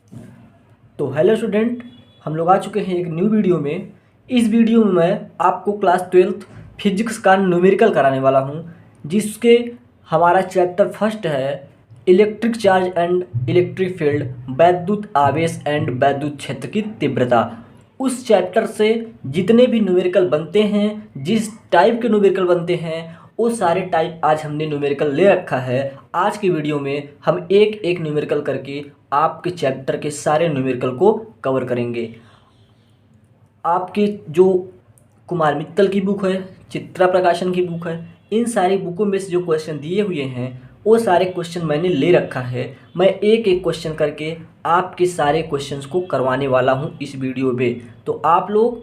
तो hello student, हम लोग आ चुके हैं एक न्यू वीडियो में। इस वीडियो में मैं आपको क्लास 12th फिजिक्स का न्यूमेरिकल कराने वाला हूं, जिसके हमारा चैप्टर फर्स्ट है electric charge and electric field, वैद्युत आवेश एंड वैद्युत क्षेत्र की तीव्रता। उस चैप्टर से जितने भी न्यूमेरिकल बनते हैं, जिस टाइप के न्यूमेरिकल बनते हैं, वो सारे टाइप आज हमने न्यूमेरिकल ले रखा है। आज की वीडियो में हम एक एक न्यूमेरिकल करके आपके चैप्टर के सारे न्यूमेरिकल को कवर करेंगे। आपके जो कुमार मित्तल की बुक है, चित्रा प्रकाशन की बुक है, इन सारी बुकों में से जो क्वेश्चन दिए हुए हैं वो सारे क्वेश्चन मैंने ले रखा है। मैं एक एक क्वेश्चन करके आपके सारे क्वेश्चंस को करवाने वाला हूं इस वीडियो में। तो आप लोग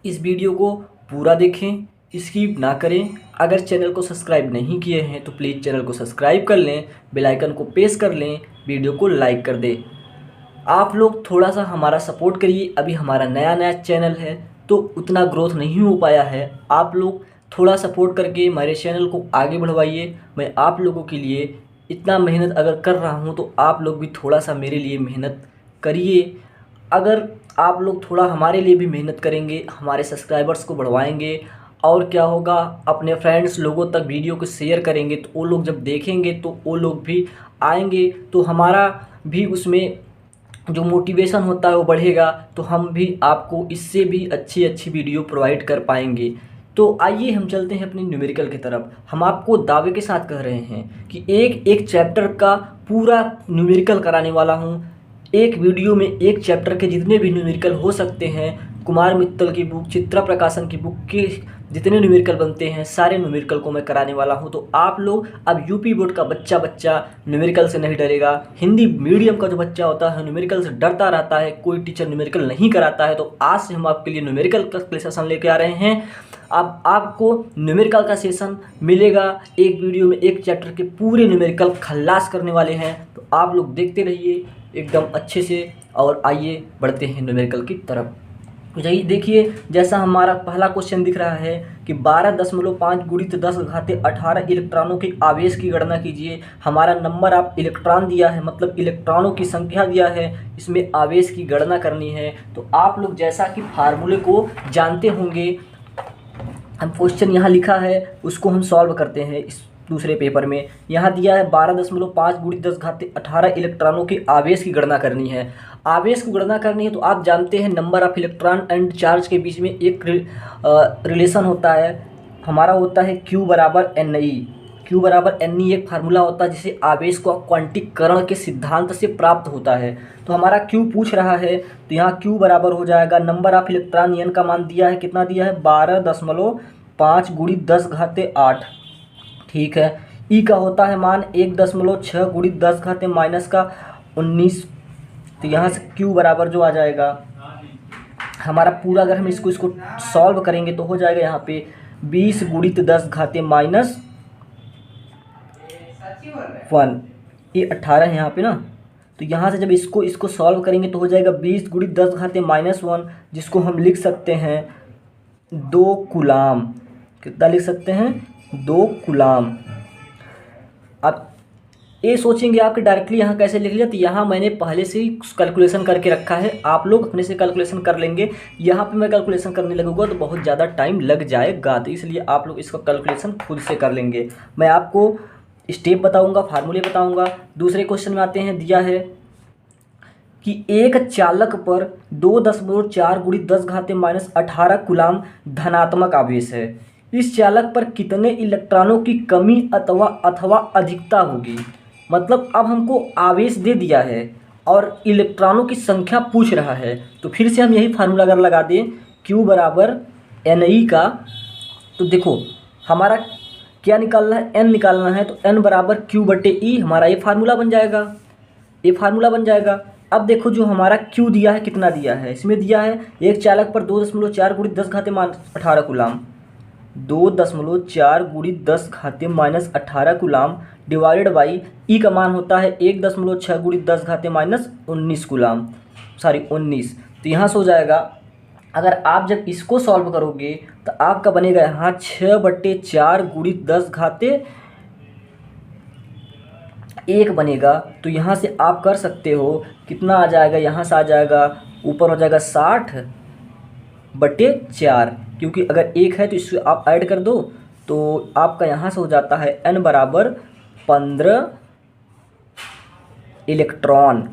इस वीडियो को पूरा देखें, स्किप ना करें। अगर चैनल को सब्सक्राइब नहीं किए हैं तो प्लीज़ चैनल को सब्सक्राइब कर लें, बेल आइकन को प्रेस कर लें, वीडियो को लाइक कर दें। आप लोग थोड़ा सा हमारा सपोर्ट करिए, अभी हमारा नया नया चैनल है तो उतना ग्रोथ नहीं हो पाया है। आप लोग थोड़ा सपोर्ट करके हमारे चैनल को आगे बढ़वाइए। मैं आप लोगों के लिए इतना मेहनत अगर कर रहा हूँ तो आप लोग भी थोड़ा सा मेरे लिए मेहनत करिए। अगर आप लोग थोड़ा हमारे लिए भी मेहनत करेंगे, हमारे सब्सक्राइबर्स को बढ़वाएंगे, और क्या होगा, अपने फ्रेंड्स लोगों तक वीडियो को शेयर करेंगे तो वो लोग जब देखेंगे तो वो लोग भी आएंगे, तो हमारा भी उसमें जो मोटिवेशन होता है वो बढ़ेगा, तो हम भी आपको इससे भी अच्छी अच्छी वीडियो प्रोवाइड कर पाएंगे। तो आइए हम चलते हैं अपनी न्यूमेरिकल की तरफ। हम आपको दावे के साथ कह रहे हैं कि एक एक चैप्टर का पूरा न्यूमेरिकल कराने वाला हूँ। एक वीडियो में एक चैप्टर के जितने भी न्यूमेरिकल हो सकते हैं, कुमार मित्तल की बुक, चित्रा प्रकाशन की बुक के जितने न्यूमेरिकल बनते हैं, सारे न्यूमेरिकल को मैं कराने वाला हूं। तो आप लोग, अब यूपी बोर्ड का बच्चा न्यूमेरिकल से नहीं डरेगा। हिंदी मीडियम का जो बच्चा होता है न्यूमेरिकल से डरता रहता है, कोई टीचर न्यूमेरिकल नहीं कराता है, तो आज से हम आपके लिए न्यूमेरिकल का सेशन लेके आ रहे हैं। अब आपको न्यूमेरिकल का सेशन मिलेगा, एक वीडियो में एक चैप्टर के पूरे न्यूमेरिकल खल्लास करने वाले हैं। तो आप लोग देखते रहिए एकदम अच्छे से, और आइए बढ़ते हैं न्यूमेरिकल की तरफ। यही देखिए, जैसा हमारा पहला क्वेश्चन दिख रहा है कि 12.5 गुणित 10 घाते 18 इलेक्ट्रॉनों के आवेश की गणना कीजिए। हमारा नंबर ऑफ इलेक्ट्रॉन दिया है, मतलब इलेक्ट्रॉनों की संख्या दिया है, इसमें आवेश की गणना करनी है। तो आप लोग जैसा कि फार्मूले को जानते होंगे, हम क्वेश्चन यहाँ लिखा है उसको हम सॉल्व करते हैं। इस दूसरे पेपर में यहाँ दिया है 12.5 गुणित 10 घाते 18 इलेक्ट्रॉनों के आवेश की गणना करनी है। आवेश की गणना करनी है तो आप जानते हैं number of electron and charge के बीच में एक रिलेशन होता है, हमारा होता है Q बराबर NE। Q बराबर NE एक फार्मूला होता है जिसे आवेश को क्वांटीकरण के सिद्धांत से प्राप्त होता है। तो हमारा Q पूछ रहा है तो यहाँ Q बराबर हो जाएगा, नंबर ऑफ इलेक्ट्रॉन N का मान दिया है, कितना दिया है 12.5 गुणित 10 घाते 8, ठीक है। ई का होता है मान 1.6 गुणित 10 घाते माइनस का 19। तो यहाँ से Q बराबर जो आ जाएगा हमारा पूरा, अगर हम इसको सॉल्व करेंगे तो हो जाएगा यहाँ पे 20 गुणित 10 घाते माइनस 1, ये 18 है यहाँ पे ना। तो यहाँ से जब इसको सॉल्व करेंगे तो हो जाएगा 20 गुणित 10 घाते माइनस 1, जिसको हम लिख सकते हैं 2 कूलाम। कितना लिख सकते हैं? 2 कूलाम। अब ये सोचेंगे आप कि डायरेक्टली यहाँ कैसे लिख लिया, तो यहाँ मैंने पहले से ही कैलकुलेशन करके रखा है, आप लोग अपने से कैलकुलेशन कर लेंगे। यहाँ पे मैं कैलकुलेशन करने लगूंगा तो बहुत ज़्यादा टाइम लग जाएगा, तो इसलिए आप लोग इसका कैलकुलेशन खुद से कर लेंगे। मैं आपको स्टेप बताऊँगा, फार्मूले बताऊँगा। दूसरे क्वेश्चन में आते हैं, दिया है कि एक चालक पर 2.4 गुणित 10 घाते माइनस 18 कूलाम धनात्मक आवेश है। इस चालक पर कितने इलेक्ट्रॉनों की कमी अथवा अधिकता होगी। मतलब अब हमको आवेश दे दिया है और इलेक्ट्रॉनों की संख्या पूछ रहा है, तो फिर से हम यही फार्मूला अगर लगा दें Q बराबर NE का, तो देखो हमारा क्या निकालना है, N निकालना है, तो N बराबर Q/E, हमारा ये फार्मूला बन जाएगा, ये फार्मूला बन जाएगा। अब देखो जो हमारा Q दिया है, कितना दिया है, इसमें दिया है एक चालक पर 2.4 गुणित 10 घाते माइनस 18 कूलाम, 2.4 गुणित 10 घाते minus 18 coulomb divided by E का मान होता है 1.6 गुणित 10 घाते माइनस 19 कूलाम, सॉरी 19। तो यहाँ से हो जाएगा, अगर आप जब इसको सॉल्व करोगे तो आपका बनेगा यहाँ 6/4 गुणित 10 घाते 1 बनेगा तो यहाँ से आप कर सकते हो, कितना आ जाएगा, यहाँ से आ जाएगा ऊपर हो जाएगा 60/4, क्योंकि अगर 1 है तो इससे आप ऐड कर दो तो आपका यहाँ से हो जाता है n बराबर 15 इलेक्ट्रॉन।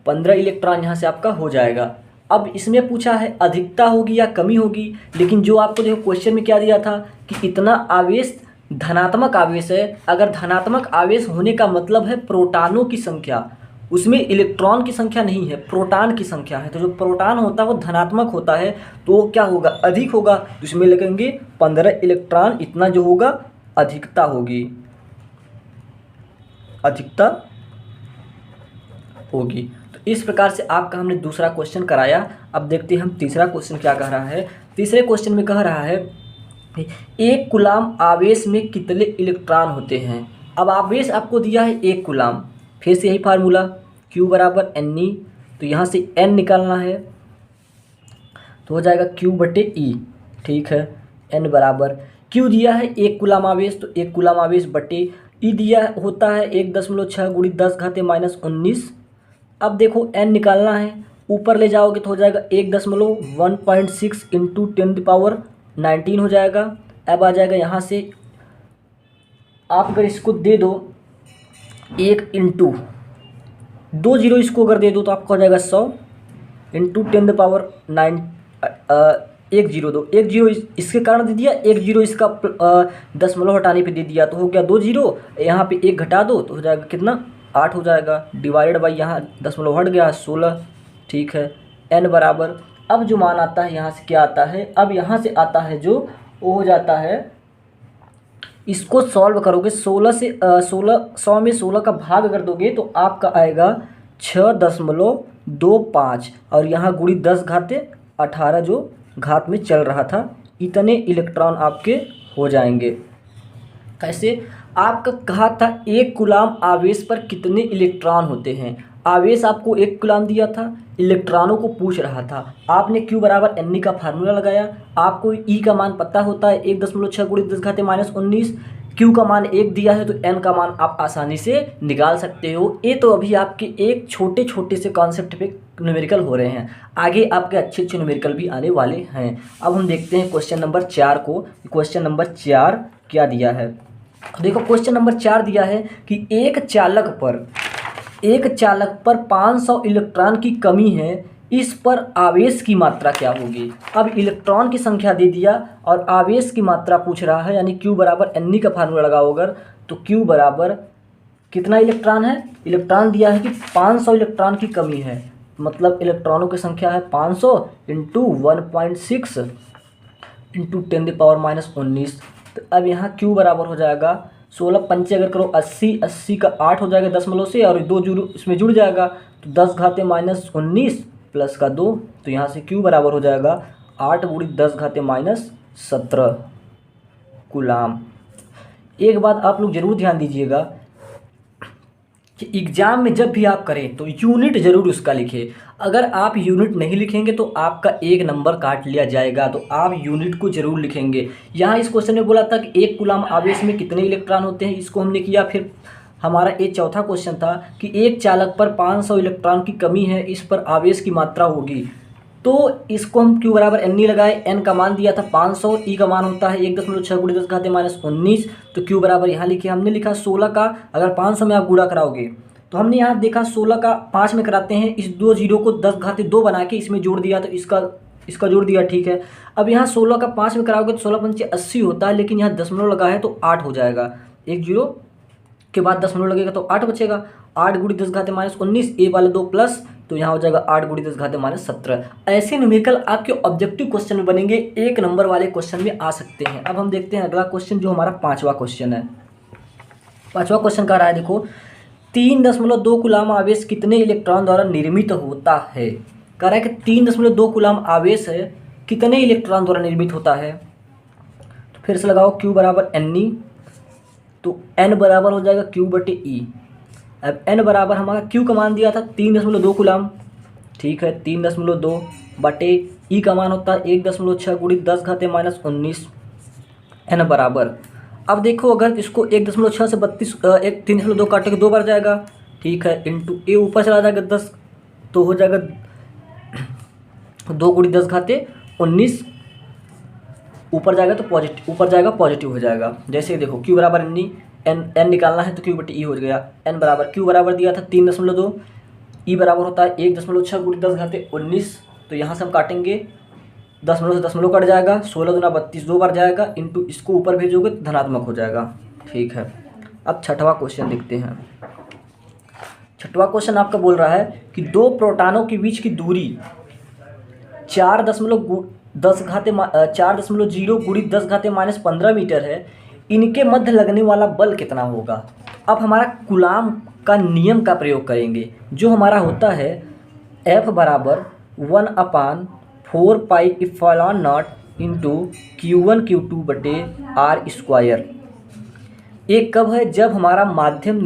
15 इलेक्ट्रॉन यहाँ से आपका हो जाएगा। अब इसमें पूछा है अधिकता होगी या कमी होगी, लेकिन जो आपको देखो क्वेश्चन में क्या दिया था कि इतना आवेश धनात्मक आवेश है। अगर धनात्मक आवेश होने का मतलब है प्रोटॉनों की संख्या, उसमें इलेक्ट्रॉन की संख्या नहीं है, प्रोटॉन की संख्या है। तो जो प्रोटॉन होता है वो धनात्मक होता है, तो क्या होगा, अधिक होगा। तो इसमें लगेंगे 15 इलेक्ट्रॉन, इतना जो होगा अधिकता होगी, अधिकता होगी। तो इस प्रकार से आपका हमने दूसरा क्वेश्चन कराया। अब देखते हैं हम तीसरा क्वेश्चन क्या कह रहा है। तीसरे क्वेश्चन में कह रहा है 1 कूलाम आवेश में कितने इलेक्ट्रॉन होते हैं। अब आवेश आपको दिया है 1 कूलाम, फिर से यही फार्मूला Q बराबर Ne, तो यहाँ से N निकालना है तो हो जाएगा Q/E। ठीक है, N बराबर Q दिया है 1 कूलाम आवेश, तो 1 कूलाम आवेश बटे E दिया होता है 1.6 × 10⁻⁻19। अब देखो N निकालना है, ऊपर ले जाओगे तो हो जाएगा 1.6 × 10⁻19 हो जाएगा। अब आ जाएगा यहाँ से आप अगर इसको दे दो 1 × 2 जीरो इसको अगर दे दो तो आपका हो जाएगा 100 × 10⁻9 1 जीरो दो, 1 जीरो इसके कारण दे दिया, 1 जीरो इसका दशमलव हटाने पे दे दिया तो हो गया 2 जीरो, यहाँ पे 1 घटा दो तो हो जाएगा कितना, 8 हो जाएगा, डिवाइडेड बाई यहाँ दशमलव हट गया 16। ठीक है, n बराबर, अब जो मान आता है यहाँ से क्या आता है, अब यहाँ से आता है जो वो हो जाता है, इसको सॉल्व करोगे 16 से 100 में 16 का भाग अगर दोगे तो आपका आएगा 6.25 और यहाँ गुणी 10⁻18 जो घात में चल रहा था, इतने इलेक्ट्रॉन आपके हो जाएंगे। कैसे, आपका कहा था 1 कूलाम आवेश पर कितने इलेक्ट्रॉन होते हैं। आवेश आपको 1 कूलाम दिया था, इलेक्ट्रॉनों को पूछ रहा था, आपने Q बराबर Ne का फार्मूला लगाया, आपको E का मान पता होता है 1.6 × 10⁻⁻19, Q का मान 1 दिया है तो N का मान आप आसानी से निकाल सकते हो। ये तो अभी आपके एक छोटे छोटे से कॉन्सेप्ट पे न्यूमेरिकल हो रहे हैं, आगे आपके अच्छे अच्छे न्यूमेरिकल भी आने वाले हैं। अब हम देखते हैं क्वेश्चन नंबर 4 को। क्वेश्चन नंबर 4 क्या दिया है, देखो क्वेश्चन नंबर 4 दिया है कि एक चालक पर 500 इलेक्ट्रॉन की कमी है, इस पर आवेश की मात्रा क्या होगी। अब इलेक्ट्रॉन की संख्या दे दिया और आवेश की मात्रा पूछ रहा है, यानी Q बराबर Ne का फार्मूला लगाओ अगर तो Q बराबर कितना इलेक्ट्रॉन है, इलेक्ट्रॉन दिया है कि 500 इलेक्ट्रॉन की कमी है, मतलब इलेक्ट्रॉनों की संख्या है 500 × 1.6 × 10⁻⁻19। तो अब यहाँ Q बराबर हो जाएगा 16 पंचे अगर करो 80, 80 का 8 हो जाएगा दशमलव से और 2 जीरो इसमें जुड़ जाएगा तो 10⁻⁻19 प्लस का 2, तो यहाँ से Q बराबर हो जाएगा 8 × 10⁻17 कूलाम। एक बात आप लोग ज़रूर ध्यान दीजिएगा कि एग्ज़ाम में जब भी आप करें तो यूनिट ज़रूर उसका लिखें। अगर आप यूनिट नहीं लिखेंगे तो आपका 1 नंबर काट लिया जाएगा, तो आप यूनिट को ज़रूर लिखेंगे। यहाँ इस क्वेश्चन में बोला था कि 1 कूलाम आवेश में कितने इलेक्ट्रॉन होते हैं, इसको हमने किया। फिर हमारा ये चौथा क्वेश्चन था कि एक चालक पर 500 इलेक्ट्रॉन की कमी है, इस पर आवेश की मात्रा होगी, तो इसको हम Q बराबर Ne लगाए, N का मान दिया था 500, E का मान होता है 1.6 × 10⁻⁻19, तो Q बराबर यहाँ लिखे, हमने लिखा 16 का अगर 500 में आप गुणा कराओगे तो हमने यहाँ देखा 16 का 5 में कराते हैं, इस 2 जीरो को 10⁻2 बना के इसमें जोड़ दिया तो इसका जोड़ दिया। ठीक है, अब यहाँ 16 का 5 में कराओगे तो 16 पंचे 80 होता है, लेकिन यहाँ दशमलव लगा है तो 8 हो जाएगा, 1 जीरो के बाद दशमलव लगेगा तो 8 बचेगा, 8 × 10⁻19, ए वाले 2 प्लस, तो यहाँ हो जाएगा 8 × 10⁻17। ऐसे न्यूमेरिकल आपके ऑब्जेक्टिव क्वेश्चन में बनेंगे, 1 नंबर वाले क्वेश्चन में आ सकते हैं। अब हम देखते हैं अगला क्वेश्चन जो हमारा 5वां क्वेश्चन है। 5वां क्वेश्चन कह रहा है, देखो 3.2 कूलाम आवेश कितने इलेक्ट्रॉन द्वारा निर्मित होता है। कह रहा है कि 3.2 कूलाम आवेश है, कितने इलेक्ट्रॉन द्वारा निर्मित होता है। तो फिर से लगाओ Q बराबर Ne, तो N बराबर हो जाएगा Q/E। अब N बराबर हमारा Q का मान दिया था 3.2 कूलाम, ठीक है, 3.2 बटे E का मान होता है 1.6 × 10⁻19। N बराबर, अब देखो अगर इसको 1.6 से 32 3.2 काटे के 2 बार जाएगा, ठीक है, इंटू ए ऊपर चला जाएगा 10, तो हो जाएगा 2 × 10⁻19, ऊपर जाएगा तो पॉजिटिव, ऊपर जाएगा पॉजिटिव हो जाएगा। जैसे देखो क्यू बराबर एन निकालना है तो क्यू बटी ई हो गया। एन बराबर क्यू बराबर दिया था 3.2, ई बराबर होता है 1.6 × 10⁻19, तो यहाँ से हम काटेंगे 10 से 10 कट जाएगा, 16 दूना 32 2 बार जाएगा, इंटू इसको ऊपर भेजोगे तो धनात्मक हो जाएगा, ठीक है। अब छठवां क्वेश्चन देखते हैं। छठवां क्वेश्चन आपका बोल रहा है कि 2 प्रोटॉनों के बीच की दूरी 4.0 × 10⁻15 मीटर है, इनके मध्य लगने वाला बल कितना होगा। अब हमारा कूलाम का नियम का प्रयोग करेंगे, जो हमारा होता है F बराबर 1/4 pi epsilon naught into Q1 Q2 बटे R स्क्वायर। एक कब है, जब हमारा माध्यम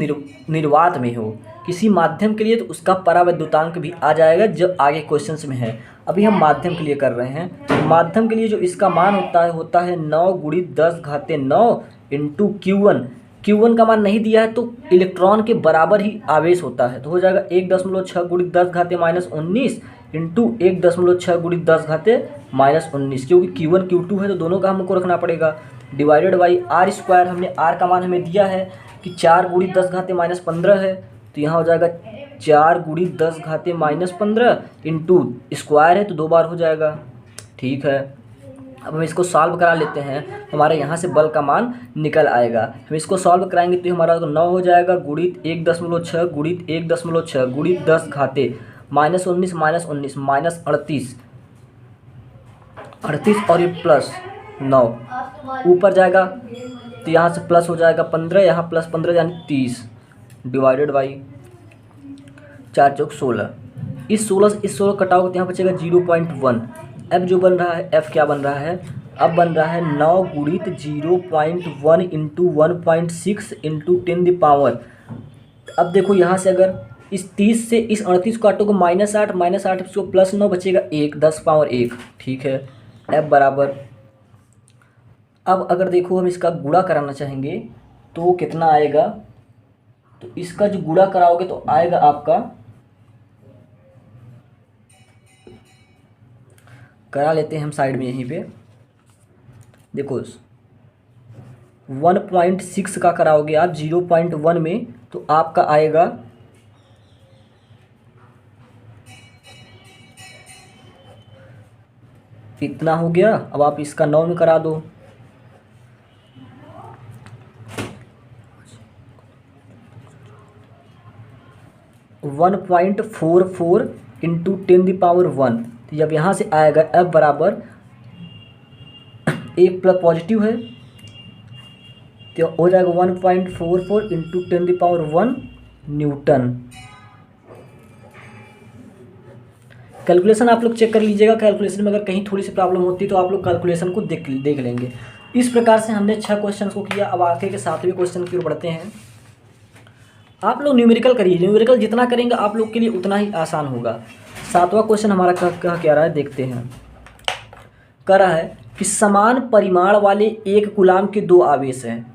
निर्वात में हो। किसी माध्यम के लिए तो उसका परावैद्युतांक भी आ जाएगा, जो आगे क्वेश्चंस में है। अभी हम माध्यम के लिए कर रहे हैं, तो माध्यम के लिए जो इसका मान होता है 9 × 10⁹ इंटू Q1 का मान नहीं दिया है तो इलेक्ट्रॉन के बराबर ही आवेश होता है, तो हो जाएगा 1.6 × 10⁻19 इंटू 1.6 × 10⁻19, क्योंकि Q1 Q2 है तो दोनों का हमको रखना पड़ेगा, डिवाइडेड बाई R स्क्वायर। हमने R का मान हमें दिया है कि 4 × 10⁻15 है, तो यहाँ हो जाएगा 4 × 10⁻15 इंटू स्क्वायर है तो 2 बार हो जाएगा, ठीक है। अब हम इसको सॉल्व करा लेते हैं, हमारे यहाँ से बल का मान निकल आएगा। हम इसको सॉल्व कराएंगे तो हमारा 9 हो जाएगा गुणित 1.6 गुणित 1.6 गुणित 10 घाते -19 -19 38 और ये +9 ऊपर जाएगा तो यहाँ से प्लस हो जाएगा 15, यहाँ +15 यानी 30, डिवाइडेड बाई 4 चौक 16। इस 16 से इस 16 कटाओगे तो यहाँ बचेगा 0.1। अब जो बन रहा है F क्या बन रहा है, अब बन रहा है 9 गुणित 0.1 इंटू 1.6 इंटू 10 पावर। अब देखो यहाँ से अगर इस 30 से इस 38 को काटोगे -8 इसको +9 बचेगा 1, 10 पावर 1, ठीक है। F बराबर, अब अगर देखो हम इसका गुणा कराना चाहेंगे तो कितना आएगा, तो इसका जो गुणा कराओगे तो आएगा आपका, करा लेते हैं हम साइड में यहीं पे, देखो 1.6 का कराओगे आप 0.1 में तो आपका आएगा इतना हो गया। अब आप इसका 9 में करा दो, (1.44 इंटू 10 पावर 1), तो जब यहाँ से आएगा F बराबर 1 प्लस पॉजिटिव है तो हो जाएगा 1.44 इंटू 10 पावर 1 न्यूटन। कैलकुलेशन आप लोग चेक कर लीजिएगा, कैलकुलेशन में अगर कहीं थोड़ी सी प्रॉब्लम होती है तो आप लोग कैलकुलेशन को देख लेंगे। इस प्रकार से हमने 6 क्वेश्चन को किया। अब आगे के 7वें क्वेश्चन की ओर बढ़ते हैं। आप लोग न्यूमेरिकल करिए, न्यूमेरिकल जितना करेंगे आप लोग के लिए उतना ही आसान होगा। 7वां क्वेश्चन हमारा क्या रहा है देखते हैं। कह रहा है कि समान परिमाण वाले एक कूलाम के 2 आवेश हैं,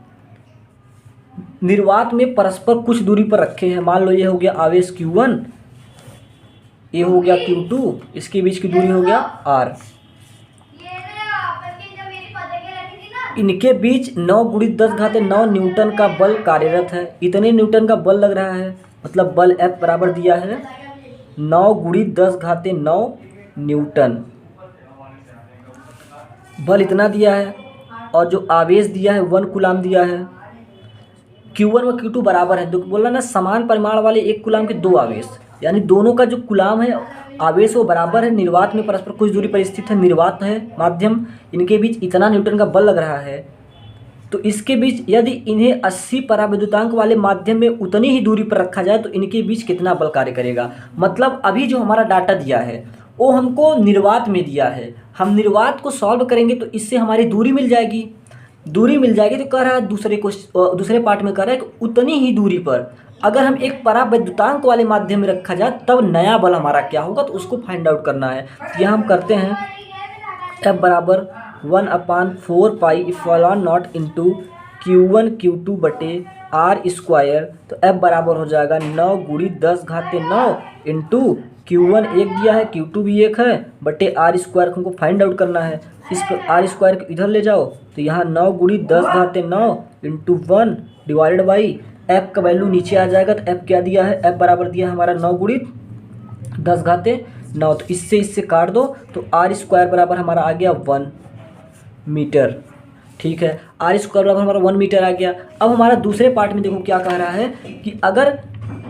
निर्वात में परस्पर कुछ दूरी पर रखे हैं। मान लो ये हो गया आवेश Q1, ये हो गया Q2, इसके बीच की दूरी हो गया R। इनके बीच 9 × 10⁹ न्यूटन का बल कार्यरत है। इतने न्यूटन का बल लग रहा है, मतलब बल F बराबर दिया है 9 × 10⁹ न्यूटन, बल इतना दिया है। और जो आवेश दिया है 1 कूलाम दिया है। Q1 और Q2 बराबर है, तो बोला ना समान परिमाण वाले एक कूलाम के 2 आवेश, यानी दोनों का जो कूलाम है आवेश वो बराबर है। निर्वात में परस्पर कुछ दूरी पर स्थित है, निर्वात है माध्यम, इनके बीच इतना न्यूटन का बल लग रहा है। तो इसके बीच यदि इन्हें 80 परावैद्युतांक वाले माध्यम में उतनी ही दूरी पर रखा जाए तो इनके बीच कितना बल कार्य करेगा। मतलब अभी जो हमारा डाटा दिया है वो हमको निर्वात में दिया है, हम निर्वात को सॉल्व करेंगे तो इससे हमारी दूरी मिल जाएगी। तो कह रहा है दूसरे पार्ट में कह रहा है कि उतनी ही दूरी पर अगर हम एक परावैद्युतांक वाले माध्यम में रखा जाए तब नया बल हमारा क्या होगा, तो उसको फाइंड आउट करना है। यह हम करते हैं F बराबर 1/4 pi epsilon naught into Q1 Q2 बटे आर स्क्वायर। तो F बराबर हो जाएगा 9 गुणी 10 घाते 9 इंटू Q1 एक दिया है, Q2 भी एक है, बटे आर स्क्वायर को हमको फाइंड आउट करना है। इस पर आर स्क्वायर को इधर ले जाओ तो यहाँ 9 गुणी 10 घाते 9 इंटू 1 डिवाइडेड बाई F का वैल्यू नीचे आ जाएगा। तो F क्या दिया है, F बराबर दिया है हमारा 9 गुणी 10 घाते 9। तो इससे काट दो तो आर स्क्वायर बराबर हमारा आ गया 1 मीटर। ठीक है, आर स्क्वायर बराबर हमारा 1 मीटर आ गया। अब हमारा दूसरे पार्ट में देखो क्या कह रहा है कि अगर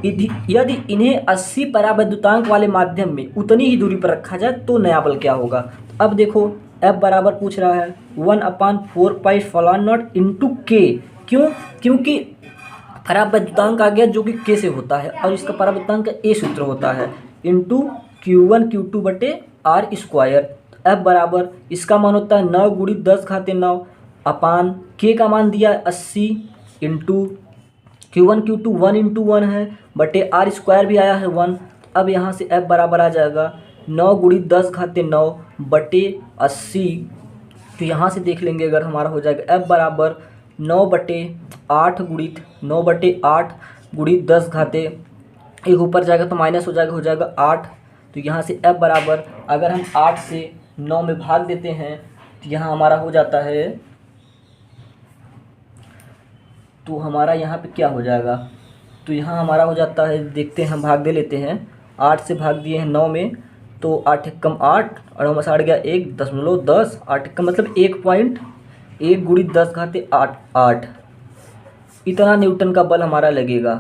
यदि इन्हें 80 परावैद्युतांक वाले माध्यम में उतनी ही दूरी पर रखा जाए तो नया बल क्या होगा। अब देखो F बराबर पूछ रहा है 1/4 पाई फलान नॉट इंटू के। क्यों? क्योंकि परावैद्युतांक आ गया जो कि के से होता है और इसका परावैद्युतांक का ए सूत्र होता है इंटू Q1 Q2 बटे आर स्क्वायर। F बराबर इसका मान होता है 9 गुणी 10 घाते 9 अपान के का मान दिया 80 इंटू Q1 Q2 1 इंटू 1 है बटे आर स्क्वायर भी आया है 1। अब यहाँ से F बराबर आ जाएगा 9 गुणी 10 घाते 9 बटे 80। तो यहाँ से देख लेंगे अगर हमारा हो जाएगा F बराबर 9 बटे 8 गुणित 9 बटे 8 गुणित 10 घाते, एक ऊपर जाएगा तो माइनस हो जाएगा 8। तो यहाँ से F बराबर अगर हम 8 से 9 में भाग देते हैं तो यहाँ हमारा हो जाता है, तो हमारा यहाँ पे क्या हो जाएगा, तो यहाँ हमारा हो जाता है, देखते हैं हम भाग दे लेते हैं। 8 से भाग दिए हैं 9 में तो 8 एकम 8 और हमारे साथ गया 1.10, 8 एकम मतलब 1.1 गुणी 10 घाते 8 इतना न्यूटन का बल हमारा लगेगा।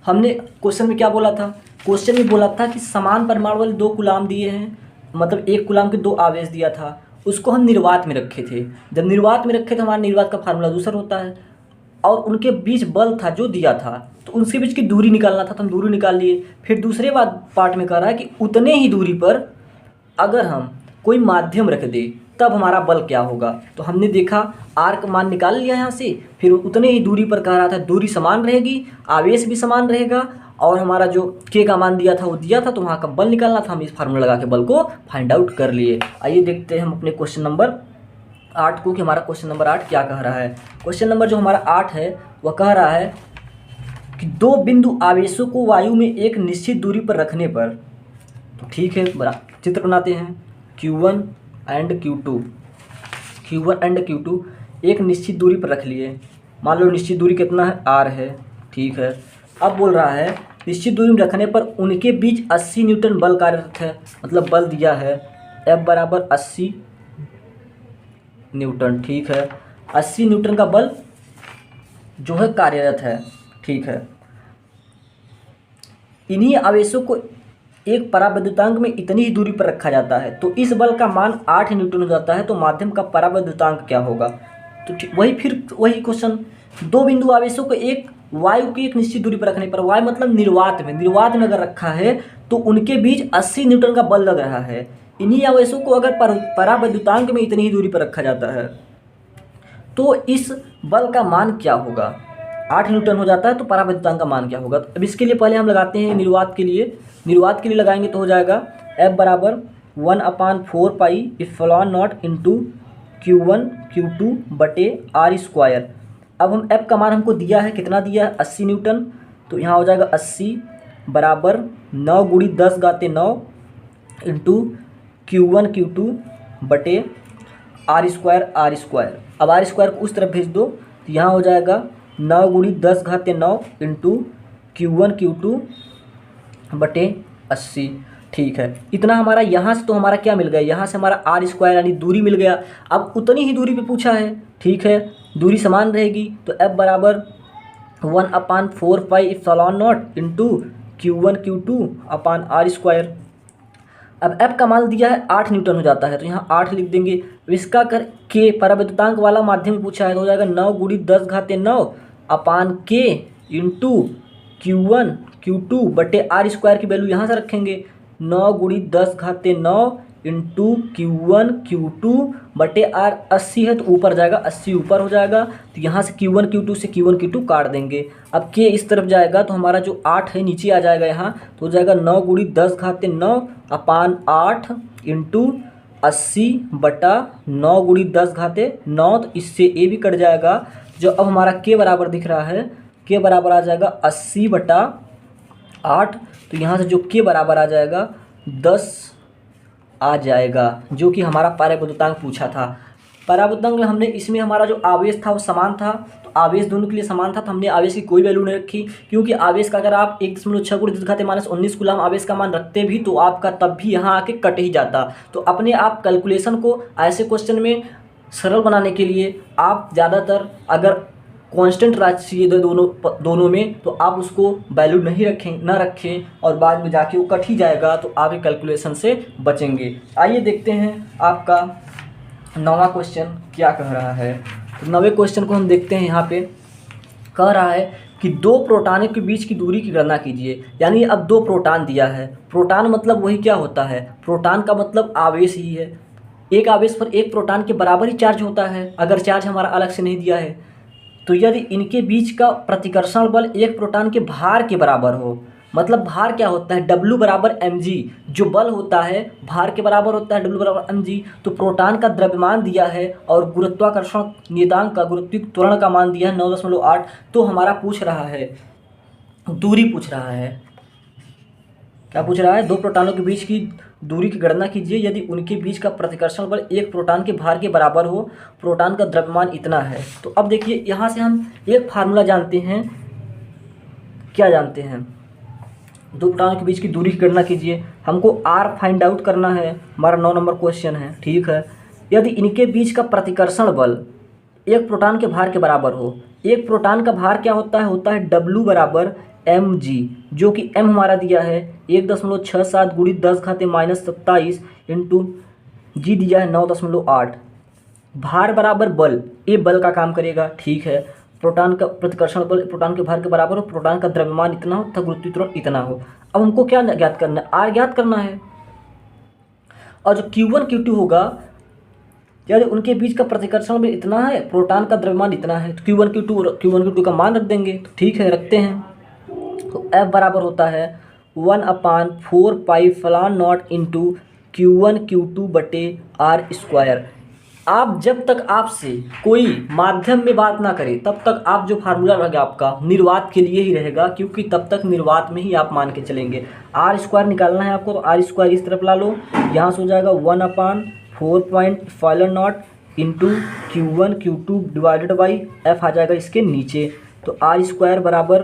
हमने क्वेश्चन में क्या बोला था, क्वेश्चन में बोला था कि समान परिमाण वाले 2 कूलाम दिए हैं, मतलब 1 कूलाम के 2 आवेश दिया था, उसको हम निर्वात में रखे थे। जब निर्वात में रखे तो हमारा निर्वात का फार्मूला दूसरा होता है और उनके बीच बल था जो दिया था, तो उनके बीच की दूरी निकालना था तो हम दूरी निकाल लिए। फिर दूसरे पार्ट में कह रहा है कि उतने ही दूरी पर अगर हम कोई माध्यम रख दे तब हमारा बल क्या होगा। तो हमने देखा आर का मान निकाल लिया यहाँ से, फिर उतने ही दूरी पर कह रहा था दूरी समान रहेगी, आवेश भी समान रहेगा और हमारा जो के का मान दिया था वो दिया था, तो वहाँ का बल निकालना था। हम इस फार्मूला लगा के बल को फाइंड आउट कर लिए। आइए देखते हैं हम अपने क्वेश्चन नंबर 8 को कि हमारा क्वेश्चन नंबर 8 क्या कह रहा है। क्वेश्चन नंबर जो हमारा 8 है वह कह रहा है कि 2 बिंदु आवेशों को वायु में एक निश्चित दूरी पर रखने पर, तो ठीक है बड़ा चित्र बनाते हैं, Q1 एंड Q2 एक निश्चित दूरी पर रख लिए। मान लो निश्चित दूरी कितना है, R है। ठीक है, अब बोल रहा है निश्चित दूरी में रखने पर उनके बीच 80 न्यूटन बल कार्यरत है, मतलब बल दिया है F बराबर 80 न्यूटन। ठीक है, 80 न्यूटन का बल जो है कार्यरत है। ठीक है, इन्हीं आवेशों को एक परावैद्युतांक में इतनी ही दूरी पर रखा जाता है, तो इस बल का मान 8 न्यूटन हो जाता है। तो माध्यम का परावैद्युतांक क्या होगा। तो वही क्वेश्चन, 2 बिंदु आवेशों को एक वायु की एक निश्चित दूरी पर रखने पर, वायु मतलब निर्वात में अगर रखा है तो उनके बीच 80 न्यूटन का बल लग रहा है। इन्हीं आवेशों को अगर परावैद्युतांक में इतनी ही दूरी पर रखा जाता है तो इस बल का मान क्या होगा। 8 न्यूटन हो जाता है तो परावैद्युतांक का मान क्या होगा। तो अब इसके लिए पहले हम लगाते हैं निर्वात के लिए लगाएंगे तो हो जाएगा F बराबर 1/4 pi epsilon naught into Q1 Q2 बटे आर स्क्वायर। अब हम F का मान हमको दिया है, कितना दिया है 80 न्यूटन, तो यहाँ हो जाएगा 80 बराबर 9 गुणी 10 घाते 9 इंटू Q1 Q2 बटे आर स्क्वायर। अब आर स्क्वायर को उस तरफ भेज दो तो यहाँ हो जाएगा 9 गुणी 10 घाते 9 इंटू Q1 Q2 बटे 80। ठीक है, इतना हमारा यहाँ से तो हमारा क्या मिल गया, यहाँ से हमारा आर स्क्वायर यानी दूरी मिल गया। अब उतनी ही दूरी पे पूछा है, ठीक है, दूरी समान रहेगी तो F बराबर 1/4 pi epsilon naught into Q1 Q2 upon R square. अब F का मान दिया है 8 न्यूटन हो जाता है तो यहाँ 8 लिख देंगे। इसका कर के परावैद्युतांक वाला माध्यम पूछा है तो हो जाएगा 9 गुणी 10 घाते 9 अपान के इंटू Q1 Q2 बटे आर स्क्वायर की वैल्यू यहाँ से रखेंगे 9 गुणी 10 घाते 9 इंटू Q1 Q2 बटे आर 80 है तो ऊपर जाएगा, 80 ऊपर हो जाएगा तो यहाँ से Q1 Q2 से Q1 Q2 काट देंगे। अब के इस तरफ जाएगा तो हमारा जो 8 है नीचे आ जाएगा यहाँ, तो हो जाएगा 9 गुणी 10 घाते 9 अपान 8 इंटू 80/9 गुणी 10 घाते 9, तो इससे ए भी कट जाएगा। जो अब हमारा के बराबर दिख रहा है, के बराबर आ जाएगा 80/8, तो यहाँ से जो के बराबर आ जाएगा 10 आ जाएगा, जो कि हमारा परावर्तनांक पूछा था। परावर्तनांक में हमने इसमें हमारा जो आवेश था वो समान था, तो आवेश दोनों के लिए समान था, तो हमने आवेश की कोई वैल्यू नहीं रखी, क्योंकि आवेश का अगर आप 1.6 गुणित 10 घाते -19 कूलम आवेश का मान रखते भी तो आपका तब भी यहाँ आके कट ही जाता। तो अपने आप कैलकुलेशन को ऐसे क्वेश्चन में सरल बनाने के लिए आप ज़्यादातर अगर कांस्टेंट राशि है दोनों में, तो आप उसको वैल्यू नहीं रखें और बाद में जाके वो कट ही जाएगा, तो आप ये कैलकुलेशन से बचेंगे। आइए देखते हैं आपका 9वां क्वेश्चन क्या कह रहा है। तो 9वें क्वेश्चन को हम देखते हैं। यहाँ पे कह रहा है कि दो प्रोटॉनों के बीच की दूरी की गणना कीजिए। यानी अब दो प्रोटॉन दिया है। प्रोटॉन मतलब वही क्या होता है, प्रोटॉन का मतलब आवेश ही है। एक आवेश पर एक प्रोटॉन के बराबर ही चार्ज होता है, अगर चार्ज हमारा अलग से नहीं दिया है। तो यदि इनके बीच का प्रतिकर्षण बल एक प्रोटॉन के भार के बराबर हो, मतलब भार क्या होता है, W बराबर mg, जो बल होता है भार के बराबर होता है, W बराबर mg। तो प्रोटॉन का द्रव्यमान दिया है और गुरुत्वाकर्षण नियतांक का, गुरुत्विक त्वरण का मान दिया है 9.8। तो हमारा पूछ रहा है दूरी, पूछ रहा है क्या पूछ रहा है, दो प्रोटॉनों के बीच की दूरी की गणना कीजिए यदि उनके बीच का प्रतिकर्षण बल एक प्रोटॉन के भार के बराबर हो, प्रोटॉन का द्रव्यमान इतना है। तो अब देखिए यहाँ से हम एक फार्मूला जानते हैं। क्या जानते हैं, दो प्रोटॉनों के बीच की दूरी की गणना कीजिए। हमको R फाइंड आउट करना है, हमारा 9 नंबर क्वेश्चन है। ठीक है, यदि इनके बीच का प्रतिकर्षण बल एक प्रोटॉन के भार के बराबर हो, एक प्रोटॉन का भार क्या होता है W बराबर mg, जो कि m हमारा दिया है 1.67 गुणित 10 घाते -27 इंटू g दिया है 9.8। भार बराबर बल, ये बल का काम करेगा। ठीक है, प्रोटॉन का प्रतिकर्षण बल प्रोटॉन के भार के बराबर हो, प्रोटॉन का द्रव्यमान इतना हो तथा गुरुत्वीय त्वरण इतना हो। अब हमको क्या ज्ञात करना है, R ज्ञात करना है। और जो Q1 Q2 होगा, यदि उनके बीच का प्रतिकर्षण बल इतना है, प्रोटॉन का द्रव्यमान इतना है, तो Q1 Q2 का मान रख देंगे। तो ठीक है, रखते हैं। तो F बराबर होता है 1/4 पाई फलान नॉट इंटू Q1 Q2 बटे R²। आप जब तक आपसे कोई माध्यम में बात ना करे तब तक आप जो फार्मूला रहेगा आपका निर्वात के लिए ही रहेगा, क्योंकि तब तक निर्वात में ही आप मान के चलेंगे। R² निकालना है आपको, तो R² इस तरफ ला लो, यहाँ से हो जाएगा 1/4 into Q1 Q2 divided by F आ जाएगा इसके नीचे। तो R² बराबर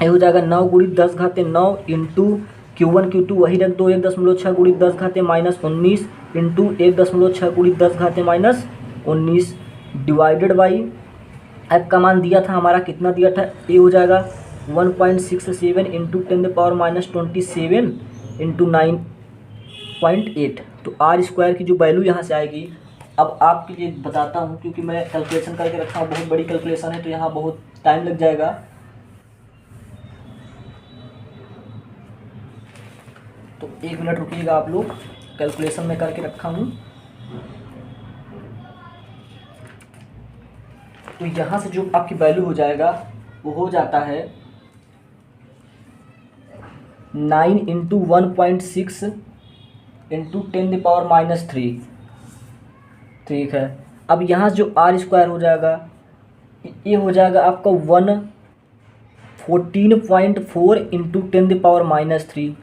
ये हो जाएगा 9 गुणित 10 घाते 9 इंटू Q1 Q2 वही रख दो 1.6 गुणित 10 घाते -19 इंटू 1.6 गुणित 10 घाते -19 डिवाइडेड बाई F का मान दिया था हमारा, कितना दिया था, ये हो जाएगा 1.67 इंटू 10⁻27 इंटू 9.8। तो R² की जो वैल्यू यहाँ से आएगी, अब आपके लिए बताता हूँ क्योंकि मैं कैलकुलेशन करके रखा हूँ, बहुत बड़ी कैलकुलेशन है तो यहाँ बहुत टाइम लग जाएगा। तो 1 मिनट रुकिएगा आप लोग, कैलकुलेशन में करके रखा हूँ। तो यहाँ से जो आपकी वैल्यू हो जाएगा वो हो जाता है 9 इंटू 1.6 इंटू 10⁻³ ठीक है। अब यहाँ जो R² हो जाएगा ये हो जाएगा आपका 114.4 इंटू 10⁻³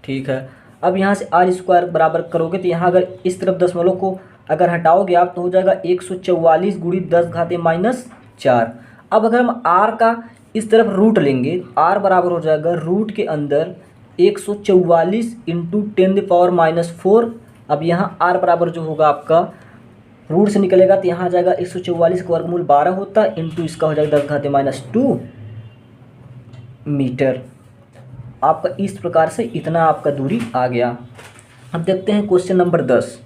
ठीक है। अब यहाँ से R² बराबर करोगे तो यहाँ अगर इस तरफ दशमलव को अगर हटाओगे आप तो हो जाएगा 144 गुणित 10 घाते -4। अब अगर हम R का इस तरफ रूट लेंगे, R बराबर हो जाएगा रूट के अंदर 144 इंटू 10⁻⁴। अब यहाँ R बराबर जो होगा आपका रूट से निकलेगा तो यहाँ आ जाएगा 144 का वर्गमूल 12 होता इंटू इसका हो जाएगा 10 घाते -2 मीटर। आपका इस प्रकार से इतना आपका दूरी आ गया। अब देखते हैं क्वेश्चन नंबर 10।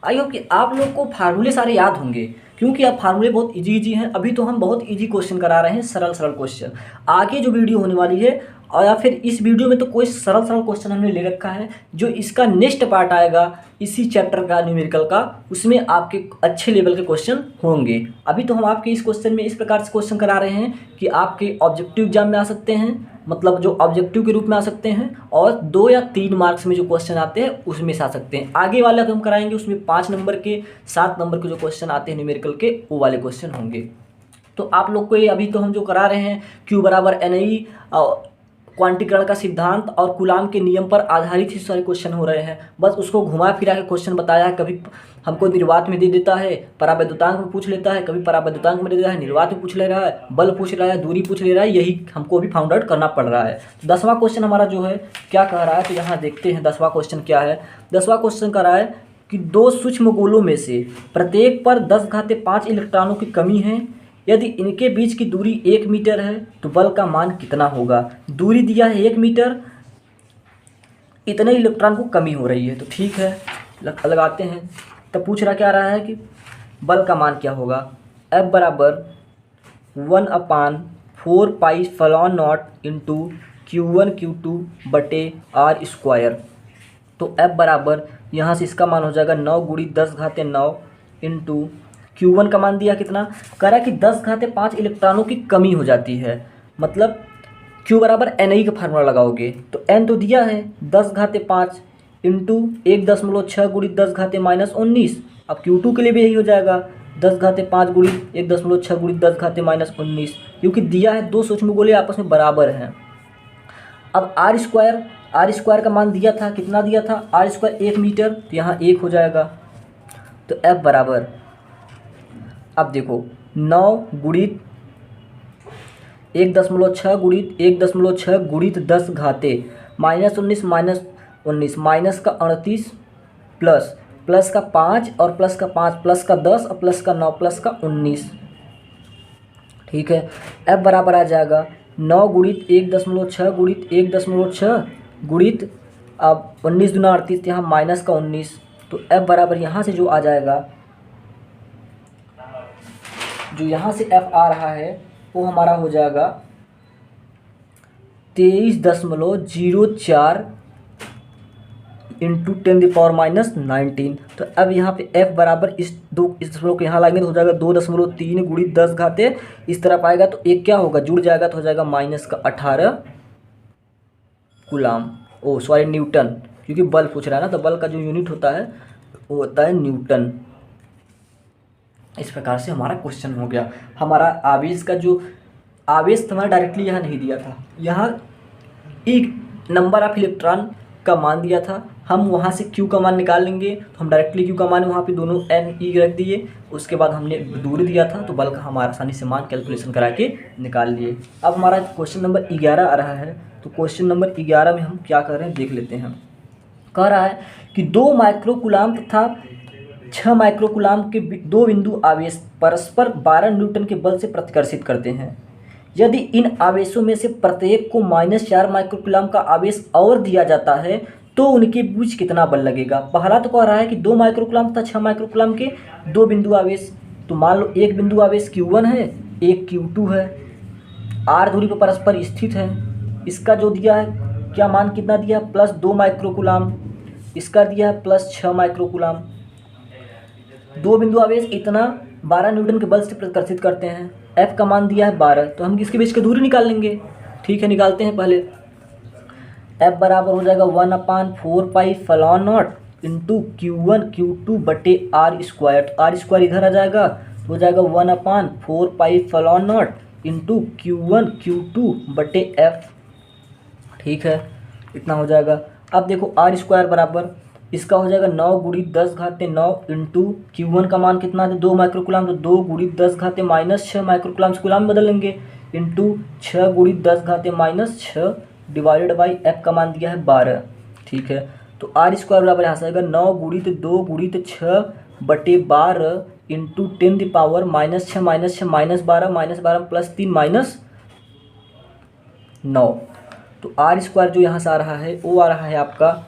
आई होप कि आप लोग को फार्मूले सारे याद होंगे, क्योंकि अब फार्मूले बहुत इजी हैं। अभी तो हम बहुत इजी क्वेश्चन करा रहे हैं, सरल क्वेश्चन। आगे जो वीडियो होने वाली है और या फिर इस वीडियो में तो कोई सरल सरल क्वेश्चन हमने ले रखा है, जो इसका नेक्स्ट पार्ट आएगा इसी चैप्टर का न्यूमेरिकल का, उसमें आपके अच्छे लेवल के क्वेश्चन होंगे। अभी तो हम आपके इस क्वेश्चन में इस प्रकार से क्वेश्चन करा रहे हैं कि आपके ऑब्जेक्टिव एग्जाम में आ सकते हैं, मतलब जो ऑब्जेक्टिव के रूप में आ सकते हैं, और 2 या 3 मार्क्स में जो क्वेश्चन आते हैं उसमें से आ सकते हैं। आगे वाला हम कराएंगे उसमें 5 नंबर के 7 नंबर के जो क्वेश्चन आते हैं न्यूमेरिकल के, वो वाले क्वेश्चन होंगे। तो आप लोग को ये अभी तो हम जो करा रहे हैं Q बराबर NI क्वांटीकरण का सिद्धांत और कूलाम के नियम पर आधारित ही सारे क्वेश्चन हो रहे हैं। बस उसको घुमा फिरा के क्वेश्चन बताया है। कभी हमको निर्वात में दे देता है, परावैद्युतांक में पूछ लेता है, कभी परावैद्युतांक में दे देता है, निर्वात में पूछ ले रहा है, बल पूछ रहा है, दूरी पूछ ले रहा है, यही हमको अभी फाउंड आउट करना पड़ रहा है। तो 10वां क्वेश्चन हमारा जो है क्या कह रहा है, तो यहाँ देखते हैं 10वां क्वेश्चन क्या है। 10वां क्वेश्चन कह रहा है कि 2 सूक्ष्म गोलों में से प्रत्येक पर 10⁵ इलेक्ट्रॉनों की कमी है। यदि इनके बीच की दूरी 1 मीटर है तो बल का मान कितना होगा। दूरी दिया है 1 मीटर, इतने इलेक्ट्रॉन को कमी हो रही है। तो ठीक है, लगाते हैं। तब पूछ रहा क्या रहा है कि बल का मान क्या होगा। F बराबर 1/4 पाई फलॉन नॉट इंटू Q1 Q2 बटे R²। तो F बराबर यहाँ से इसका मान हो जाएगा 9 × 10⁹ इंटू Q1 का मान दिया कितना, कह रहा है कि 10⁵ इलेक्ट्रॉनों की कमी हो जाती है। मतलब Q बराबर NI का फार्मूला लगाओगे तो N तो दिया है 10⁵ इंटू 1.6 × 10⁻⁻19। अब Q2 के लिए भी यही हो जाएगा 10⁵ × 1.6 × 10⁻19, क्योंकि दिया है 2 सूक्ष्म गोले आपस में बराबर हैं। अब R² का मान दिया था, कितना दिया था, R² 1 मीटर, तो यहाँ 1 हो जाएगा। तो F बराबर, अब देखो 9 × 1.6 × 1.6 × 10 घाते -19 -19 माइनस का 38 प्लस का 5 और प्लस का 5 प्लस का 10 और प्लस का 9 प्लस का 19। ठीक है, F बराबर आ जाएगा 9 × 1.6 × 1.6 गुणित अब 19 दूना 38, यहाँ माइनस का 19। तो F बराबर यहाँ से जो आ जाएगा, जो यहाँ से F आ रहा है वो हमारा हो जाएगा 23.04 इंटू 10⁻⁻19। तो अब यहाँ पे F बराबर इस दशमलव को यहाँ लाएंगे तो हो जाएगा 2.3 × 10 घाते, इस तरफ आएगा तो एक क्या होगा, जुड़ जाएगा तो हो जाएगा -18 कूलाम, न्यूटन, क्योंकि बल पूछ रहा है ना, तो बल का जो यूनिट होता है वो होता है न्यूटन। इस प्रकार से हमारा क्वेश्चन हो गया। हमारा आवेश का जो आवेश हमारा डायरेक्टली यहाँ नहीं दिया था, यहाँ एक नंबर ऑफ इलेक्ट्रॉन का मान दिया था, हम वहाँ से Q का मान निकाल लेंगे। तो हम डायरेक्टली Q का मान वहाँ पे दोनों NE रख दिए, उसके बाद हमने दूरी दिया था तो बल का हमारा आसानी से मान कैलकुलेशन करा के निकाल लिए। अब हमारा क्वेश्चन नंबर 11 आ रहा है। तो क्वेश्चन नंबर 11 में हम क्या कर रहे हैं देख लेते हैं। कह रहा है कि 2 माइक्रोकूलाम तथा 6 माइक्रोकूलाम के 2 बिंदु आवेश परस्पर 12 न्यूटन के बल से प्रतिकर्षित करते हैं। यदि इन आवेशों में से प्रत्येक को -4 माइक्रोकूलाम का आवेश और दिया जाता है तो उनके बीच कितना बल लगेगा। पहला तो कह रहा है कि 2 माइक्रोकूलाम तथा 6 माइक्रोकूलाम के 2 बिंदु आवेश, तो मान लो एक बिंदु आवेश Q1 है, एक Q2 है, R दूरी पर परस्पर स्थित है। इसका जो दिया है क्या मान कितना दिया है, +2 माइक्रोकूलाम, इसका दिया है +6 माइक्रोकूलाम। 2 बिंदु आवेश इतना 12 न्यूटन के बल से प्रतिकर्षित करते हैं। F का मान दिया है 12, तो हम इसके बीच की दूरी निकाल लेंगे। ठीक है, निकालते हैं पहले। F बराबर हो जाएगा 1/4 पाई फलॉन नॉट इंटू Q1 Q2 बटे R²। तो R² इधर आ जाएगा, तो हो जाएगा 1/4 पाई फलॉन नॉट इंटू Q1 Q2 बटे F। ठीक है, इतना हो जाएगा। अब देखो R² बराबर इसका हो जाएगा 9 × 10⁹ इंटू Q1 का मान कितना है 2 माइक्रोकूलाम, तो 2 × 10⁻⁻6 माइक्रोकूलाम से कूलाम बदल लेंगे, इंटू 6 × 10⁻⁻6 डिवाइडेड बाई F का मान दिया है 12। ठीक है, तो R² बराबर यहाँ से आएगा 9 × 2 × 6 बटे 12 इंटू 10⁻⁻6 -12 +3 -9। तो R² जो यहाँ से आ रहा है वो आ रहा है आपका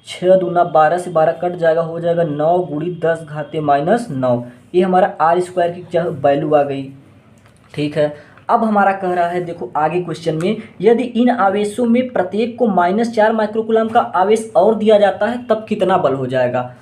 6 दूना 12 से 12 कट जाएगा, हो जाएगा 9 × 10⁻⁻9। ये हमारा R² की क्या वैल्यू आ गई। ठीक है, अब हमारा कह रहा है, देखो आगे क्वेश्चन में, यदि इन आवेशों में प्रत्येक को -4 माइक्रोकूलम का आवेश और दिया जाता है तब कितना बल हो जाएगा।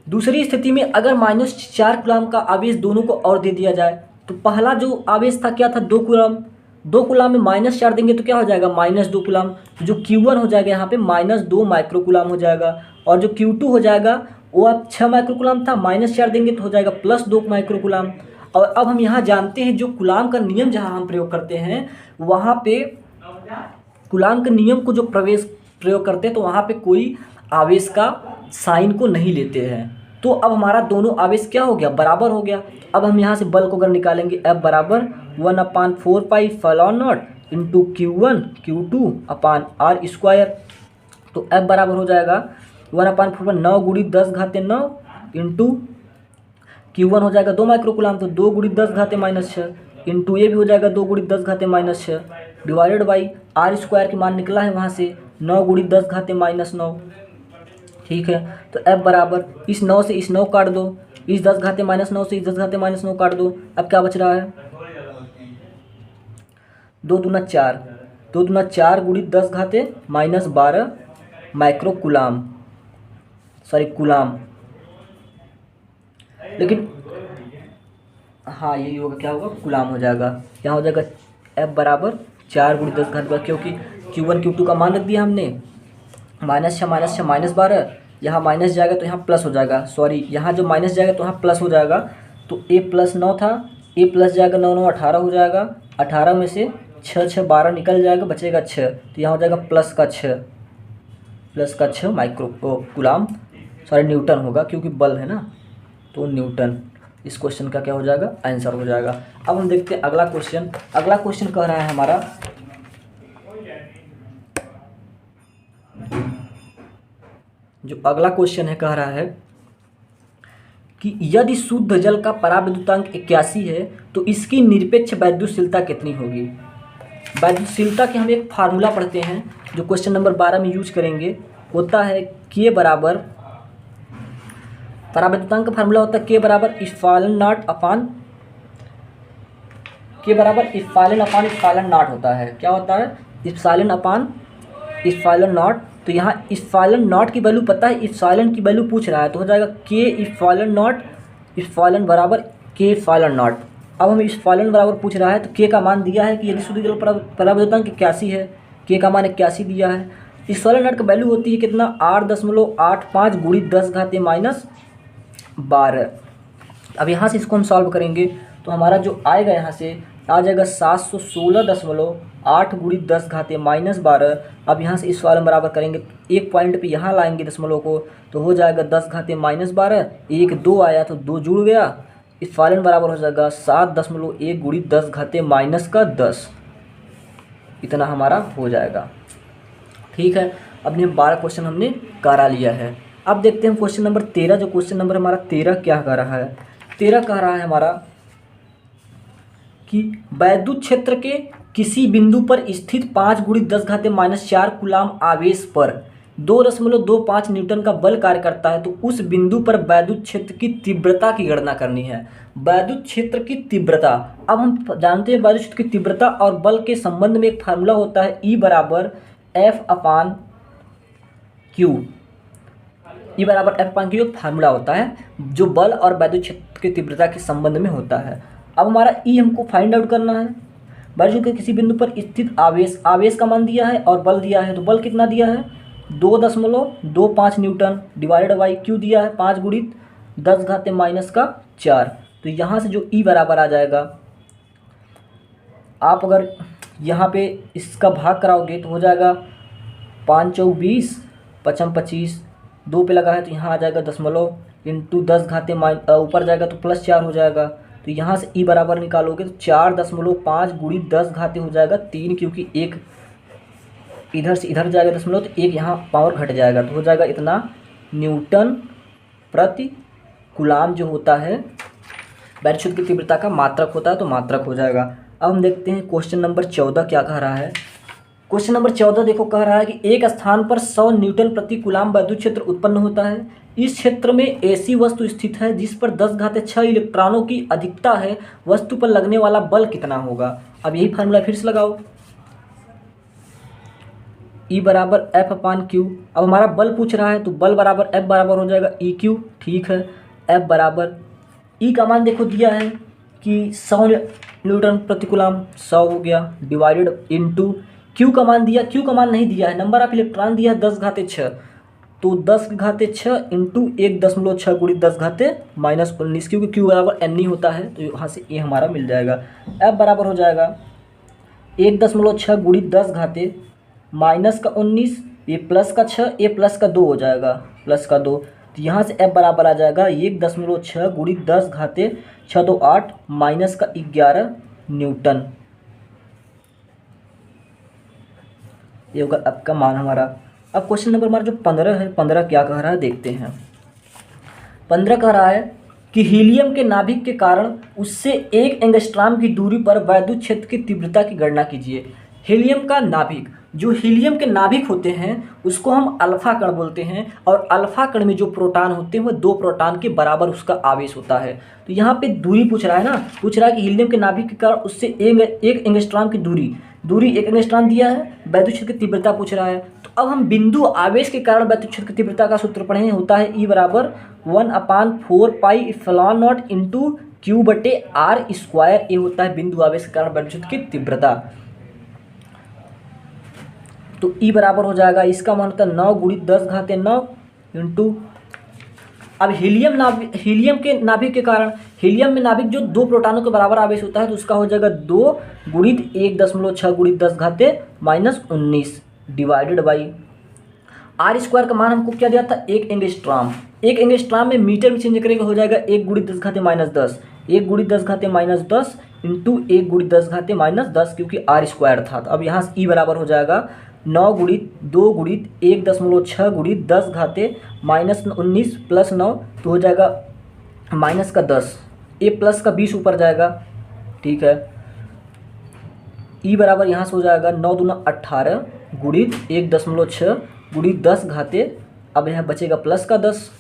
दूसरी स्थिति में अगर -4 कूलम का आवेश दोनों को और दे दिया जाए, तो पहला जो आवेश था क्या था, 2 कूलम। 2 कूलम में -4 देंगे तो क्या हो जाएगा, -2 कूलम। तो जो Q1 हो जाएगा यहाँ पे -2 माइक्रोकूलम हो जाएगा, और जो Q2 हो जाएगा वो अब 6 माइक्रोकूलम था, -4 देंगे तो हो जाएगा +2 माइक्रोकूलम। और अब हम यहाँ जानते हैं जो कूलम का नियम जहाँ हम प्रयोग करते हैं, वहाँ पे कूलम के नियम को जो प्रयोग करते हैं तो वहाँ पे कोई आवेश का साइन को नहीं लेते हैं। तो अब हमारा दोनों आवेश क्या हो गया, बराबर हो गया। अब हम यहाँ से बल को अगर निकालेंगे, F बराबर 1/4 pi epsilon naught into Q1 Q2 अपान R²। तो F बराबर हो जाएगा 1/4 9 × 10⁻9 इंटू Q1 हो जाएगा 2 माइक्रोकूलम, तो 2 × 10⁻6 इंटू ये भी हो जाएगा 2 × 10⁻6 डिवाइडेड बाई R² की मान निकला है वहाँ से 9 × 10⁻9। ठीक है, तो F बराबर इस 9 से इस 9 काट दो, इस 10⁻9 से इस 10⁻9 काट दो। अब क्या बच रहा है, 2 दूना 4, 2 दूना 4 × 10⁻12 माइक्रोकूलम, सॉरी कूलम। लेकिन हाँ यही होगा, क्या होगा, कूलम हो जाएगा। यहाँ हो जाएगा F बराबर 4 × 10⁻12, क्योंकि Q1 Q2 का मान रख दिया हमने, -6 -12, यहाँ माइनस जाएगा तो यहाँ प्लस हो जाएगा, सॉरी यहाँ जो माइनस जाएगा तो यहाँ प्लस हो जाएगा। तो A + 9 था, A प्लस जाएगा 9 9 18 हो जाएगा, 18 में से 6 6 12 निकल जाएगा, बचेगा 6, तो यहाँ हो जाएगा प्लस का 6 माइक्रोकूलम, सॉरी न्यूटन होगा क्योंकि बल है ना, तो न्यूटन इस क्वेश्चन का क्या हो जाएगा, आंसर हो जाएगा। अब हम देखते हैं अगला क्वेश्चन। अगला क्वेश्चन कह रहा है हमारा, जो अगला क्वेश्चन है कह रहा है कि यदि शुद्ध जल का पराविद्युतांक 81 है तो इसकी निरपेक्ष वैद्युतशीलता कितनी होगी। वैद्युतशीलता के हम एक फार्मूला पढ़ते हैं जो क्वेश्चन नंबर 12 में यूज करेंगे, होता है K बराबर, पराविद्युतांक का फार्मूला होता है K बराबर एप्सिलॉन नॉट होता है। क्या होता है, एप्सिलॉन नॉट। तो यहाँ एप्सिलॉन नॉट की वैल्यू पता है, एप्सिलॉन की वैल्यू पूछ रहा है, तो हो जाएगा K एप्सिलॉन नॉट, एप्सिलॉन बराबर K एप्सिलॉन नॉट। अब हम एप्सिलॉन बराबर पूछ रहा है तो K का मान दिया है कि यदि शुद्ध जल पराविद्युतांक 81 है, K का मान 81 दिया है। एप्सिलॉन नॉट की वैल्यू होती है कितना, 8.85 × 10⁻12। अब यहाँ से इसको हम सॉल्व करेंगे तो हमारा जो आएगा यहाँ से आ जाएगा 716.8 × 10⁻12। अब यहाँ से इस वाले बराबर करेंगे, एक पॉइंट पे यहाँ लाएंगे दशमलव को, तो हो जाएगा 10⁻12, 1 2 आया तो 2 जुड़ गया, इस वाले बराबर हो जाएगा 7.1 × 10⁻10। इतना हमारा हो जाएगा। ठीक है, अब ये 12 क्वेश्चन हमने करा लिया है। अब देखते हैं क्वेश्चन नंबर 13। जो क्वेश्चन नंबर हमारा 13 क्या कह रहा है, 13 कह रहा है हमारा कि वैद्युत क्षेत्र के किसी बिंदु पर स्थित 5 × 10⁻4 कूलम आवेश पर 2.25 न्यूटन का बल कार्य करता है, तो उस बिंदु पर वैद्युत क्षेत्र की तीव्रता की गणना करनी है। वैद्युत क्षेत्र की तीव्रता, अब हम जानते हैं वैद्युत क्षेत्र की तीव्रता और बल के संबंध में एक फार्मूला होता है E बराबर F/Q। E बराबर F/Q एक फार्मूला होता है जो बल और वैद्युत क्षेत्र की तीव्रता के संबंध में होता है। अब हमारा E हमको फाइंड आउट करना है। वैद्युत के किसी बिंदु पर स्थित आवेश का मान दिया है और बल दिया है, तो बल कितना दिया है 2.25 न्यूटन डिवाइडेड बाई Q दिया है 5 × 10⁻4। तो यहाँ से जो E बराबर आ जाएगा, आप अगर यहाँ पे इसका भाग कराओगे तो हो जाएगा 5 × 20, 5 × 25, 2 पे लगा है तो यहाँ आ जाएगा दशमलव इंटू 10⁻, ऊपर जाएगा तो +4 हो जाएगा। तो यहाँ से E बराबर निकालोगे तो 4.5 × 10 हो जाएगा 3, क्योंकि एक इधर से इधर जाएगा दशमलव तो एक यहाँ पावर घट जाएगा, तो हो जाएगा इतना न्यूटन प्रति कूलम जो होता है वैद्युत क्षेत्र की तीव्रता का मात्रक होता है, तो मात्रक हो जाएगा। अब हम देखते हैं क्वेश्चन नंबर 14 क्या कह रहा है। क्वेश्चन नंबर 14 देखो, कह रहा है कि एक स्थान पर 100 न्यूटन प्रति कूलाम वैद्युत क्षेत्र उत्पन्न होता है। इस क्षेत्र में ऐसी वस्तु स्थित है जिस पर 10⁻6 इलेक्ट्रॉनों की अधिकता है, वस्तु पर लगने वाला बल कितना होगा। अब यही फार्मूला फिर से लगाओ, E बराबर F/Q। अब हमारा बल पूछ रहा है तो बल बराबर F बराबर हो जाएगा EQ। ठीक है, F बराबर E का मान देखो दिया है कि 100 न्यूटन प्रति कूलाम, 100 हो गया, डिवाइडेड इनटू Q का मान दिया, Q का मान नहीं दिया है, नंबर ऑफ इलेक्ट्रॉन दिया है 10⁻6, तो 10⁻6 इंटू 1.6 गुणित 10⁻−19, क्योंकि Q बराबर N होता है, तो यहाँ से ये हमारा मिल जाएगा। F बराबर हो जाएगा 1.6 गुणित 10⁻−19, ये प्लस का 6, ये प्लस का 2 हो जाएगा, प्लस का 2, तो यहाँ से F बराबर आ जाएगा 1.6 गुणित 10⁻6 तो 8 माइनस का 11 न्यूटन। ये होगा F का मान हमारा। अब क्वेश्चन नंबर हमारा जो 15 है, 15 क्या कह रहा है देखते हैं। 15 कह रहा है कि हीलियम के नाभिक के कारण उससे 1 एंगस्ट्रॉम की दूरी पर वैद्युत क्षेत्र की तीव्रता की गणना कीजिए। हीलियम का नाभिक, जो हीलियम के नाभिक होते हैं उसको हम अल्फा कण बोलते हैं, और अल्फा कण में जो प्रोटॉन होते हैं वो 2 प्रोटॉन के बराबर उसका आवेश होता है। तो यहाँ पे दूरी पूछ रहा है ना, पूछ रहा है कि हीलियम के नाभिक के कारण उससे 1 एंगस्ट्रॉम की दूरी 1 एंगस्ट्रॉम दिया है, वैद्युत क्षेत्र की तीव्रता पूछ रहा है। तो अब हम बिंदु आवेश के कारण वैद्युत क्षेत्र की तीव्रता का सूत्र पढ़े, होता है E बराबर 1/4πε0 इंटू Q/r²। ये होता है बिंदु आवेश के कारण वैद्युत क्षेत्र की तीव्रता। तो E बराबर हो जाएगा, इसका मान होता है 9 गुणित 10⁻9 इंटू, अब हीलियम के नाभिक के कारण, हीलियम में नाभिक जो 2 प्रोटॉनों के बराबर आवेश होता है तो उसका हो जाएगा 2 गुणित 1.6 गुणित 10⁻−19 डिवाइडेड बाई r² का मान हमको क्या दिया था, 1 एंगस्ट्रॉम। 1 एंगस्ट्रॉम में मीटर में चेंज करेंगे, हो जाएगा 1 गुणित 10⁻10, 1 गुणित 10⁻10 इंटू 1 गुणित 10⁻10, क्योंकि r² था। तो अब यहाँ से E बराबर हो जाएगा 9 गुणित 2 गुणित 1.6 गुणित 10⁻−19 प्लस 9, तो हो जाएगा माइनस का 10, ए प्लस का 20 ऊपर जाएगा। ठीक है, E बराबर यहाँ से हो जाएगा 9 दूना 18 गुणित 1.6 गुणित 10, अब यहाँ बचेगा प्लस का 10।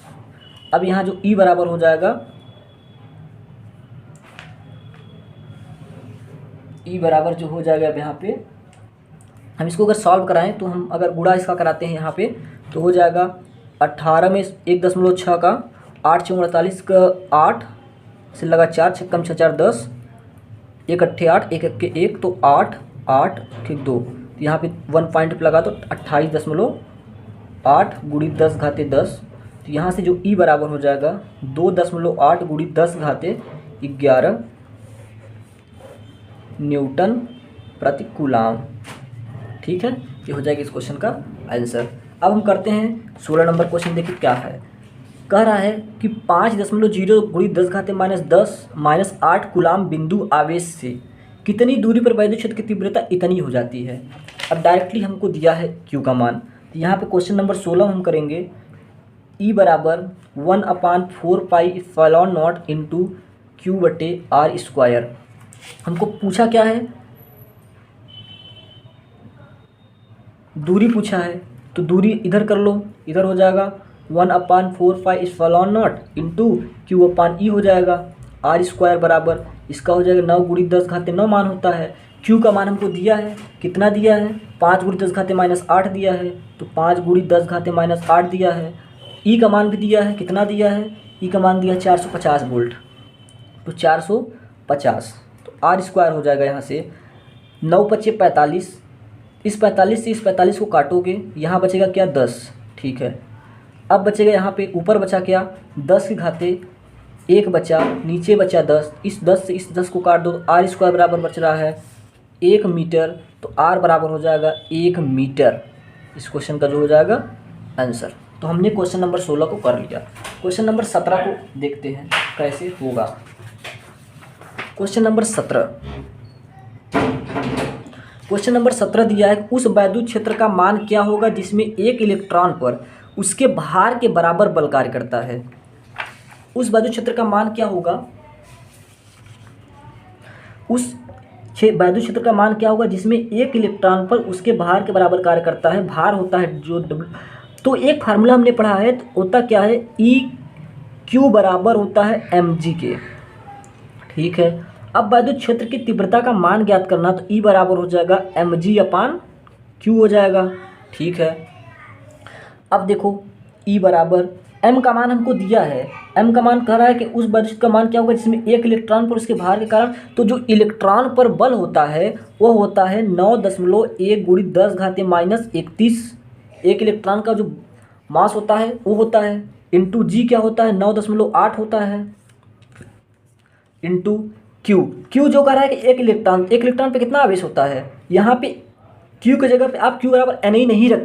अब यहाँ जो E बराबर हो जाएगा, E बराबर जो हो जाएगा अब यहाँ पे हम इसको अगर सॉल्व कराएं तो हम अगर गुणा इसका कराते हैं यहाँ पे तो हो जाएगा 18 में 1.6 का 8 × 48 का 8 से लगा 4 छक्कम 6 4 10, 1 अट्ठे 8, 1 1 1, तो 8 8 1 2, तो यहाँ पे 1 पॉइंट पे लगा तो 28.8 गुणित 10⁻10, तो यहाँ से जो E बराबर हो जाएगा 2.8 गुणित 10⁻11 न्यूटन प्रति कूलाम। ठीक है, ये हो जाएगा इस क्वेश्चन का आंसर। अब हम करते हैं 16 नंबर क्वेश्चन। देखिए क्या है, कह रहा है कि 5.0 गुणित 10⁻10 - 8 कूलाम बिंदु आवेश से कितनी दूरी पर वैद्युत क्षेत्र की तीव्रता इतनी हो जाती है। अब डायरेक्टली हमको दिया है Q का मान, तो यहाँ पे क्वेश्चन नंबर 16 हम करेंगे E बराबर 1/4πε0 इंटू Q/r²। हमको पूछा क्या है, दूरी पूछा है, तो दूरी इधर कर लो, इधर हो जाएगा 1/4πε0 इंटू Q/e हो जाएगा, r² बराबर इसका हो जाएगा 9 गुणित 10⁻9 मान होता है। Q का मान हमको दिया है, कितना दिया है, 5 गुणित 10⁻8 दिया है, तो 5 गुणित 10⁻8 दिया है। E का मान भी दिया है, कितना दिया है, E का मान दिया है 450 वोल्ट, तो 450, तो r² हो जाएगा यहाँ से 9 × 5 = 45, इस 45 से इस 45 को काटोगे, यहाँ बचेगा क्या 10। ठीक है, अब बचेगा यहाँ पे ऊपर बचा क्या 10 की घाते 1 बचा, नीचे बचा 10, इस 10 से इस 10 को काट दो तो r² बराबर बच रहा है 1 मीटर, तो r बराबर हो जाएगा 1 मीटर। इस क्वेश्चन का जो हो जाएगा आंसर। तो हमने क्वेश्चन नंबर 16 को कर लिया। क्वेश्चन नंबर 17 को देखते हैं कैसे होगा। क्वेश्चन नंबर 17, क्वेश्चन नंबर 17 दिया है, उस वैद्युत क्षेत्र का मान क्या होगा जिसमें 1 इलेक्ट्रॉन पर उसके भार के बराबर बल कार्य करता है। उस वैद्युत क्षेत्र का मान क्या होगा, उस वैद्युत क्षेत्र का मान क्या होगा, जिसमें एक इलेक्ट्रॉन पर उसके भार के बराबर कार्य करता है। भार होता है जो तो एक फार्मूला हमने पढ़ा है, तो होता क्या है, ई क्यू बराबर होता है एम जी के। ठीक है, अब वैद्युत क्षेत्र की तीव्रता का मान ज्ञात करना, तो ई बराबर हो जाएगा एम जी अपान क्यू हो जाएगा। ठीक है, अब देखो ई बराबर एम का मान हमको दिया है, एम का मान कह रहा है कि उस वैद्युत का मान क्या होगा जिसमें एक इलेक्ट्रॉन पर उसके भार के कारण, तो जो इलेक्ट्रॉन पर बल होता है वो होता है 9.1 गुणित 10 घात माइनस 31। एक इलेक्ट्रॉन का जो मास होता है वो होता है, इंटू जी क्या होता है 9.8 होता है, इंटू क्यू। क्यू जो कह रहा है कि एक इलेक्ट्रॉन पे कितना आवेश होता है, यहाँ पे क्यू की जगह पे आप क्यू बराबर एन ही नहीं रख